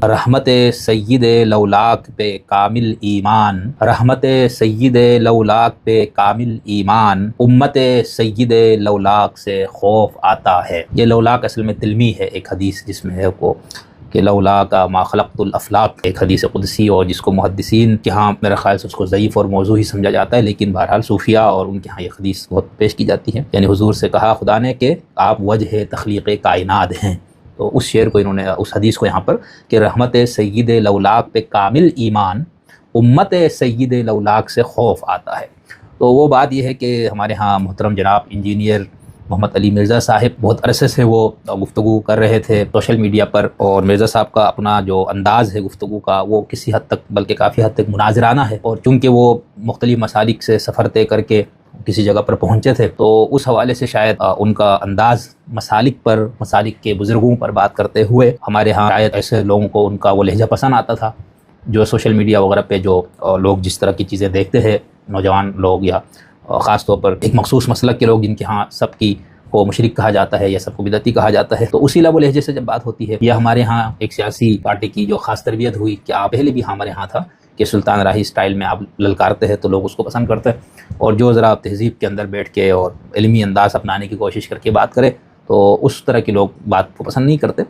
رحمت سید لولاک پہ کامل ایمان، رحمت سید لولاک پہ کامل ایمان، امت سید لولاک سے خوف آتا ہے۔ یہ لولاک اصل میں تلمی ہے ایک حدیث جس میں ہے وہ کہ لولاک ما خلقت الافلاق، ایک حدیث قدسی، اور جس کو محدثین کے ہاں میرا خیال سے اس کو ضعیف اور موضوع ہی سمجھا جاتا ہے، لیکن بہرحال صوفیہ اور ان کے ہاں یہ حدیث بہت پیش کی جاتی ہے۔ یعنی حضور سے کہا خدا نے کہ آپ وجہ تخلیق کائنات ہیں، تو اس شعر کو انہوں نے، اس حدیث کو یہاں پر کہ رحمت سید لولاک پہ کامل ایمان، امت سید لولاک سے خوف آتا ہے۔ تو وہ بات یہ ہے کہ ہمارے ہاں محترم جناب انجینئر محمد علی مرزا صاحب بہت عرصے سے وہ گفتگو کر رہے تھے سوشل میڈیا پر، اور مرزا صاحب کا اپنا جو انداز ہے گفتگو کا وہ کسی حد تک بلکہ کافی حد تک مناظرانہ ہے، اور چونکہ وہ مختلف مسالک سے سفر طے کر کے کسی جگہ پر پہنچے تھے تو اس حوالے سے شاید ان کا انداز مسالک پر، مسالک کے بزرگوں پر بات کرتے ہوئے ہمارے ہاں شاید ایسے لوگوں کو ان کا وہ لہجہ پسند آتا تھا جو سوشل میڈیا وغیرہ پہ جو لوگ جس طرح کی چیزیں دیکھتے ہیں، نوجوان لوگ یا خاص طور پر ایک مخصوص مسلک کے لوگ جن کے ہاں سب کی کو مشرک کہا جاتا ہے یا سب کو بدعتی کہا جاتا ہے، تو اسی لب و لہجے سے جب بات ہوتی ہے، یا ہمارے ہاں ایک سیاسی پارٹی کی جو خاص تربیت ہوئی کہ آپ پہلے بھی ہمارے ہاں تھا کہ سلطان راہی سٹائل میں آپ للکارتے ہیں تو لوگ اس کو پسند کرتے ہیں، اور جو ذرا تہذیب کے اندر بیٹھ کے اور علمی انداز اپنانے کی کوشش کر کے بات کرے تو اس طرح کے لوگ بات کو پسند نہیں کرتے۔